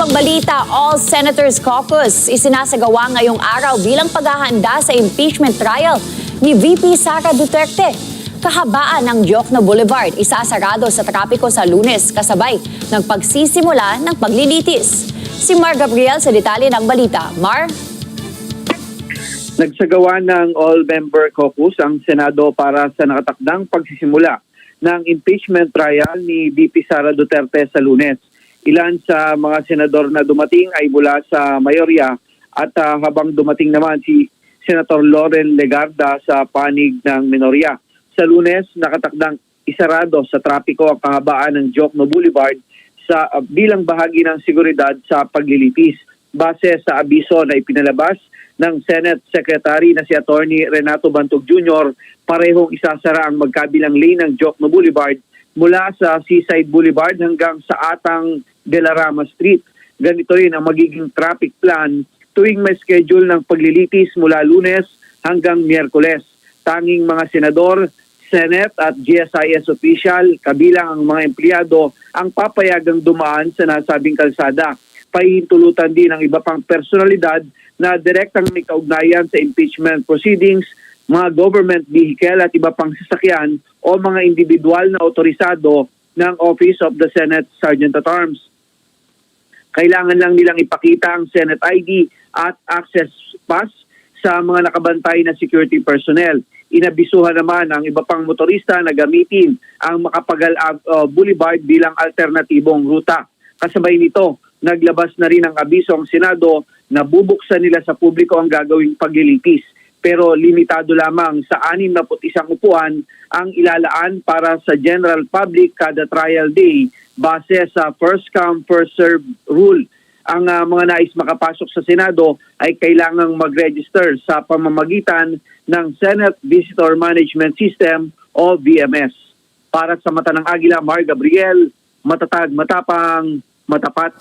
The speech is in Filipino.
pang balita, All Senators Caucus isinasagawa ngayong araw bilang paghahanda sa impeachment trial ni VP Sara Duterte. Kahabaan ng Diokno Boulevard isasarado sa trapiko sa Lunes kasabay ng pagsisimula ng paglilitis. Si Mar Gabriel sa detalye ng balita. Mar? Nagsagawa ng all-member caucus ang Senado para sa nakatakdang pagsisimula ng impeachment trial ni VP Sara Duterte sa Lunes. Ilan sa mga senador na dumating ay mula sa mayorya at habang dumating naman si Senator Loren Legarda sa panig ng minorya. Sa Lunes, nakatakdang isarado sa trapiko ang kahabaan ng Diokno Boulevard sa bilang bahagi ng seguridad sa paglilitis. Base sa abiso na ipinalabas ng Senate Secretary na si Attorney Renato Bantog Jr., parehong isasara ang magkabilang lane ng Diokno Boulevard mula sa Seaside Boulevard hanggang sa Atang de la Rama Street. Ganito rin ang magiging traffic plan tuwing may schedule ng paglilitis mula Lunes hanggang Miyerkules. Tanging mga senador, Senate at GSIS official, kabilang ang mga empleyado, ang papayagang dumaan sa nasabing kalsada. Pahihintulutan din ang iba pang personalidad na direktang may kaugnayan sa impeachment proceedings, mga government vehicle at iba pang sasakyan o mga individual na otorisado ng Office of the Senate Sergeant at Arms. Kailangan lang nilang ipakita ang Senate ID at access pass sa mga nakabantay na security personnel. Inabisuhan naman ang iba pang motorista na gamitin ang Macapagal Boulevard bilang alternatibong ruta. Kasabay nito, naglabas na rin ang abiso ang Senado na bubuksan nila sa publiko ang gagawing paglilitis. Pero limitado lamang sa 61 upuan ang ilalaan para sa general public kada trial day base sa first come, first serve rule. Ang mga nais makapasok sa Senado ay kailangang mag-register sa pamamagitan ng Senate Visitor Management System o VMS. Para sa Mata ng Agila, Mar Gabriel, matatag, matapang, matapat.